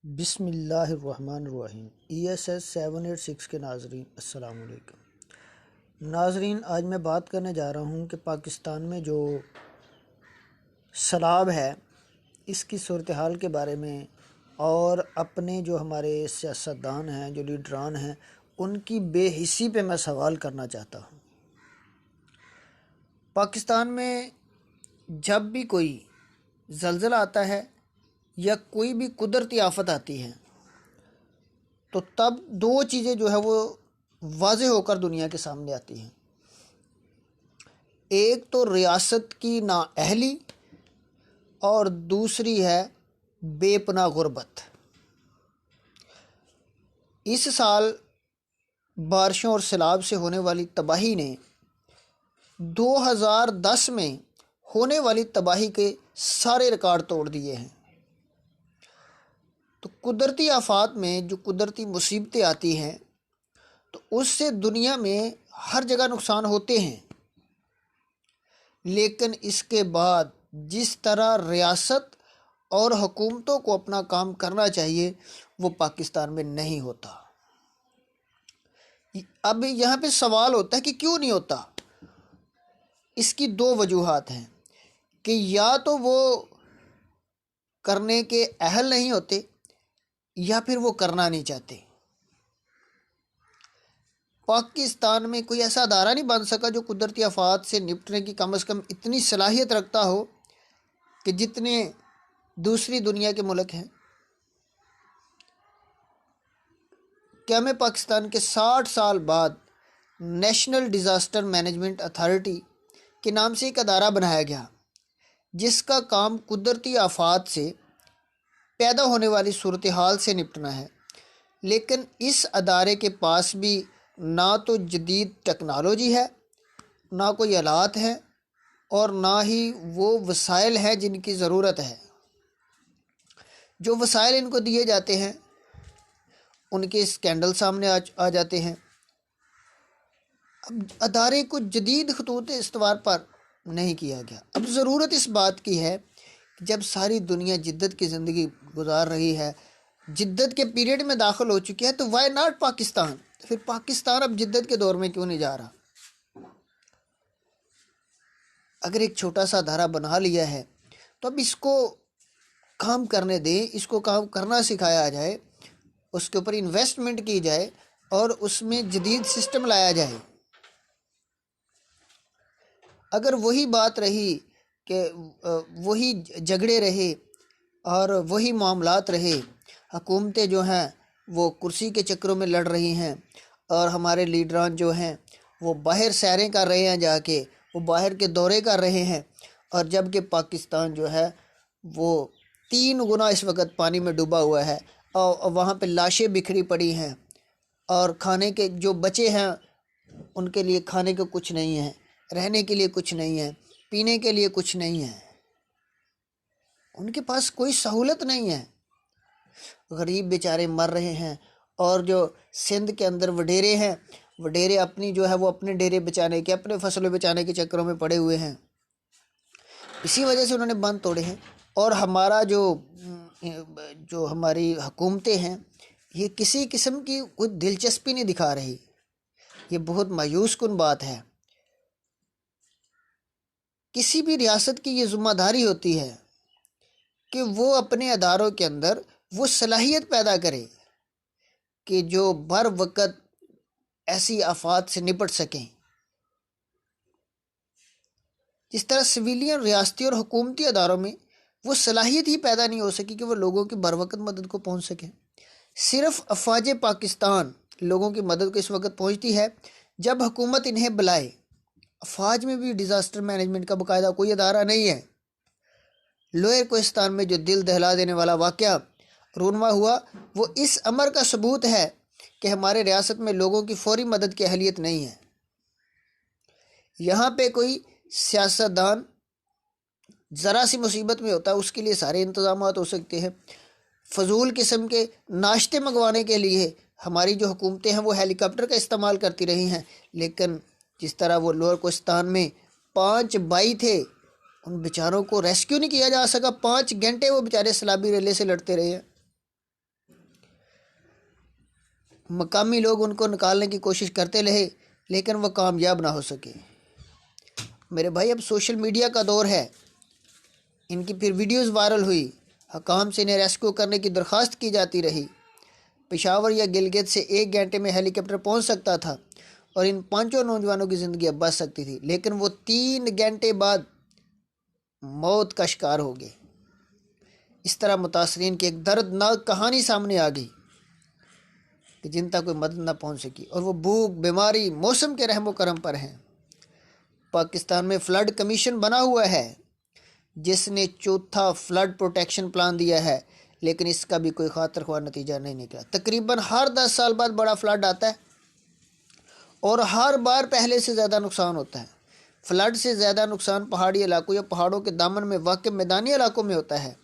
बिस्मिल्लाहिर्रहमानिर्रहीम। ESS 786 के नाजरीन अस्सलाम वालेकुम। नाजरीन, आज मैं बात करने जा रहा हूँ कि पाकिस्तान में जो सैलाब है इसकी सूरत हाल के बारे में और अपने जो हमारे सियासतदान हैं, जो लीडरान हैं, उनकी बेहिसी पे मैं सवाल करना चाहता हूँ। पाकिस्तान में जब भी कोई ज़लज़ला आता है या कोई भी कुदरती आफत आती है तो तब दो चीज़ें जो है वो वाज़े होकर दुनिया के सामने आती हैं। एक तो रियासत की नाअहली और दूसरी है बेपनाह गुर्बत। इस साल बारिशों और सैलाब से होने वाली तबाही ने 2010 में होने वाली तबाही के सारे रिकॉर्ड तोड़ दिए हैं। तो कुदरती आफात में जो कुदरती मुसीबतें आती हैं तो उससे दुनिया में हर जगह नुकसान होते हैं, लेकिन इसके बाद जिस तरह रियासत और हुकूमतों को अपना काम करना चाहिए वो पाकिस्तान में नहीं होता। अब यहाँ पे सवाल होता है कि क्यों नहीं होता। इसकी दो वजूहात हैं कि या तो वो करने के अहल नहीं होते या फिर वो करना नहीं चाहते। पाकिस्तान में कोई ऐसा अदारा नहीं बन सका जो कुदरती आफात से निपटने की कम से कम इतनी सलाहियत रखता हो कि जितने दूसरी दुनिया के मुल्क हैं। क्या में पाकिस्तान के 60 साल बाद नेशनल डिज़ास्टर मैनेजमेंट अथॉरिटी के नाम से एक अदारा बनाया गया जिसका काम कुदरती आफात से पैदा होने वाली सूरत हाल से निपटना है, लेकिन इस अदारे के पास भी ना तो जदीद टेक्नोलॉजी है, ना कोई आलात हैं और ना ही वो वसाइल हैं जिनकी ज़रूरत है। जो वसाइल इनको दिए जाते हैं उनके स्कैंडल सामने आ जाते हैं। अब अदारे को जदीद खतूत इस्तवार पर नहीं किया गया। अब ज़रूरत इस बात की है कि जब सारी दुनिया जिद्दत की ज़िंदगी गुजार रही है, जिद्दत के पीरियड में दाखिल हो चुकी है, तो वाई नॉट पाकिस्तान। तो फिर पाकिस्तान अब जिद्दत के दौर में क्यों नहीं जा रहा। अगर एक छोटा सा अदारा बना लिया है तो अब इसको काम करने दें, इसको काम करना सिखाया जाए, उसके ऊपर इन्वेस्टमेंट की जाए और उसमें जदीद सिस्टम लाया जाए। अगर वही बात रही कि वही झगड़े रहे और वही मामलात रहे, हुकूमतें जो हैं वो कुर्सी के चक्करों में लड़ रही हैं और हमारे लीडरान जो हैं वो बाहर सैरें कर रहे हैं, जाके वो बाहर के दौरे कर रहे हैं, और जबकि पाकिस्तान जो है वो 3 गुना इस वक्त पानी में डूबा हुआ है और वहाँ पे लाशें बिखरी पड़ी हैं और खाने के जो बचे हैं उनके लिए खाने को कुछ नहीं है, रहने के लिए कुछ नहीं है, पीने के लिए कुछ नहीं है, उनके पास कोई सहूलत नहीं है। गरीब बेचारे मर रहे हैं और जो सिंध के अंदर वडेरे हैं, वडेरे अपनी जो है वो अपने डेरे बचाने के, अपने फसलों बचाने के चक्करों में पड़े हुए हैं। इसी वजह से उन्होंने बंद तोड़े हैं। और हमारा जो हमारी हुकूमतें हैं ये किसी किस्म की कोई दिलचस्पी नहीं दिखा रही। ये बहुत मायूस कुन बात है। किसी भी रियासत की ये ज़िम्मेदारी होती है कि वो अपने अदारों के अंदर वो सलाहियत पैदा करे कि जो बर वक़्त ऐसी आफात से निपट सकें। जिस तरह सिविलियन रियासती और हुकूमती अदारों में वो सलाहियत ही पैदा नहीं हो सकी कि वो लोगों की बर वक़्त मदद को पहुंच सकें। सिर्फ अफवाज पाकिस्तान लोगों की मदद को इस वक्त पहुंचती है जब हुकूमत इन्हें बुलाए। अफवाज में भी डिज़ास्टर मैनेजमेंट का बाकायदा कोई अदारा नहीं है। लोअर कोहिस्तान में जो दिल दहला देने वाला वाक़या रूनमा हुआ वो इस अमर का सबूत है कि हमारे रियासत में लोगों की फौरी मदद की अहलियत नहीं है। यहाँ पे कोई सियासतदान ज़रा सी मुसीबत में होता है उसके लिए सारे इंतज़ाम हो सकते हैं। फजूल किस्म के नाश्ते मंगवाने के लिए हमारी जो हुकूमतें हैं वो हेलीकॉप्टर का इस्तेमाल करती रही हैं, लेकिन जिस तरह वो लोअर कोहिस्तान में 5 भाई थे उन बेचारों को रेस्क्यू नहीं किया जा सका। 5 घंटे वो बेचारे सैलाबी रेले से लड़ते रहे हैं। मकामी लोग उनको निकालने की कोशिश करते रहे, लेकिन वह कामयाब ना हो सके। मेरे भाई, अब सोशल मीडिया का दौर है। इनकी फिर वीडियोस वायरल हुई, हकाम से इन्हें रेस्क्यू करने की दरख्वास्त की जाती रही। पेशावर या गिलगित से 1 घंटे में हेलीकॉप्टर पहुंच सकता था और इन 5 नौजवानों की ज़िंदगी अब बच सकती थी, लेकिन वो 3 घंटे बाद मौत का शिकार हो गए। इस तरह मुतासरीन की एक दर्दनाक कहानी सामने आ गई कि जिन तक कोई मदद न पहुंच सकी, और वो भूख, बीमारी, मौसम के रहमो करम पर हैं। पाकिस्तान में फ्लड कमीशन बना हुआ है जिसने चौथा फ्लड प्रोटेक्शन प्लान दिया है, लेकिन इसका भी कोई खातिर ख्वाह नतीजा नहीं निकला। तकरीबन हर 10 साल बाद बड़ा फ्लड आता है और हर बार पहले से ज़्यादा नुकसान होता है। फ्लड से ज़्यादा नुकसान पहाड़ी इलाकों या पहाड़ों के दामन में वाक़ मैदानी इलाकों में होता है।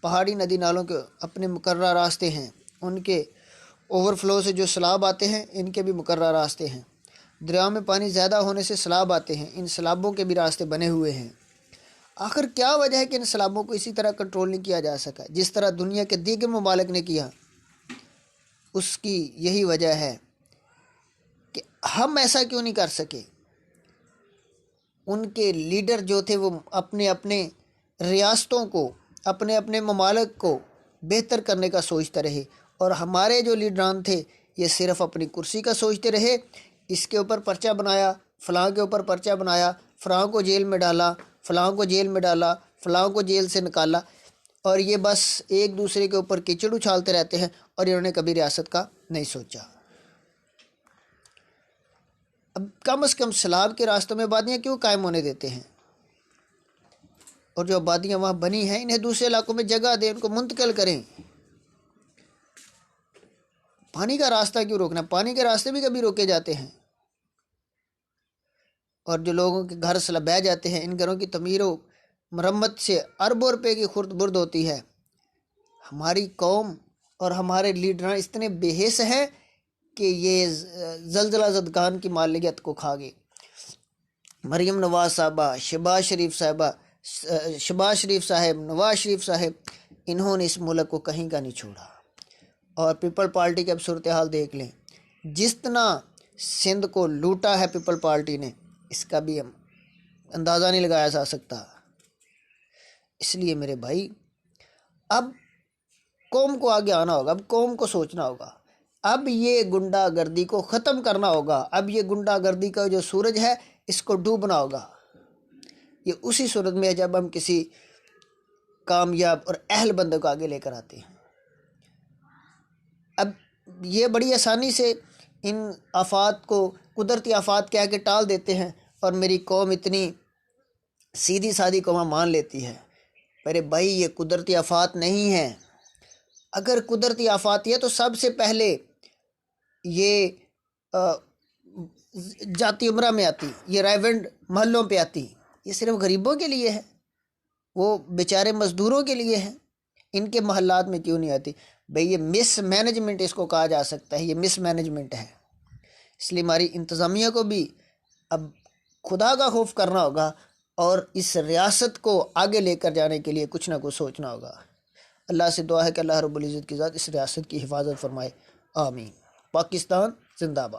पहाड़ी नदी नालों के अपने मुकर्रर रास्ते हैं, उनके ओवरफ्लो से जो सैलाब आते हैं इनके भी मुकर्रर रास्ते हैं। दरिया में पानी ज़्यादा होने से सैलाब आते हैं, इन सैलाबों के भी रास्ते बने हुए हैं। आखिर क्या वजह है कि इन सैलाबों को इसी तरह कंट्रोल नहीं किया जा सका जिस तरह दुनिया के दीगर ममालिक ने किया? उसकी यही वजह है कि हम ऐसा क्यों नहीं कर सके। उनके लीडर जो थे वो अपने अपने रियासतों को, अपने अपने ममालिक को बेहतर करने का सोचते रहे, और हमारे जो लीडरान थे ये सिर्फ अपनी कुर्सी का सोचते रहे। इसके ऊपर पर्चा बनाया, फ़लाँ के ऊपर पर्चा बनाया, फ़लाँ को जेल में डाला, फ़लाँ को जेल में डाला, फ़लाँ को जेल से निकाला, और ये बस एक दूसरे के ऊपर कीचड़ उछालते रहते हैं और इन्होंने कभी रियासत का नहीं सोचा। अब कम से कम सैलाब के रास्तों में आबादियाँ क्यों कायम होने देते हैं, और जो आबादियाँ वहाँ बनी हैं इन्हें दूसरे इलाकों में जगह दें, उनको मुंतकिल करें। पानी का रास्ता क्यों रोकना? पानी के रास्ते भी कभी रोके जाते हैं, और जो लोगों के घर सला बह जाते हैं, इन घरों की तमीर व मरम्मत से अरबों रुपए की खुर्द बुर्द होती है। हमारी कौम और हमारे लीडर इतने बेहिस हैं कि ये जलजला ज़दगान की मालियत को खा गए। मरीम नवाज़ साहबा, शहबाज शरीफ साहब, नवाज शरीफ साहब, इन्होंने इस मुल्क को कहीं का नहीं छोड़ा। और पीपल पार्टी की अब सूरत हाल देख लें, जिस तरह सिंध को लूटा है पीपल पार्टी ने, इसका भी हम अंदाज़ा नहीं लगाया जा सकता। इसलिए मेरे भाई, अब कौम को आगे आना होगा, अब कौम को सोचना होगा, अब ये गुंडागर्दी को ख़त्म करना होगा। अब ये गुंडागर्दी का जो सूरज है इसको डूबना होगा। ये उसी सूरत में है जब हम किसी कामयाब और अहल बंदे को आगे लेकर आते हैं। अब ये बड़ी आसानी से इन आफात को कुदरती आफात कह के टाल देते हैं, और मेरी कौम इतनी सीधी सादी कौम मान लेती है। मेरे भाई, ये कुदरती आफात नहीं है। अगर कुदरती आफात है तो सबसे पहले ये जाती उम्रा में आती, ये राइवेंड महलों पे आती। ये सिर्फ गरीबों के लिए है, वो बेचारे मज़दूरों के लिए है। इनके महल्लात में क्यों नहीं आती? भाई, ये मिस मैनेजमेंट इसको कहा जा सकता है, ये मिस मैनेजमेंट है। इसलिए हमारी इंतज़ामिया को भी अब खुदा का खौफ करना होगा और इस रियासत को आगे लेकर जाने के लिए कुछ ना कुछ सोचना होगा। अल्लाह से दुआ है कि अल्लाह रब्बुल इज़्ज़त की ज़ात इस रियासत की हिफाजत फरमाए। आमीन। पाकिस्तान जिंदाबाद।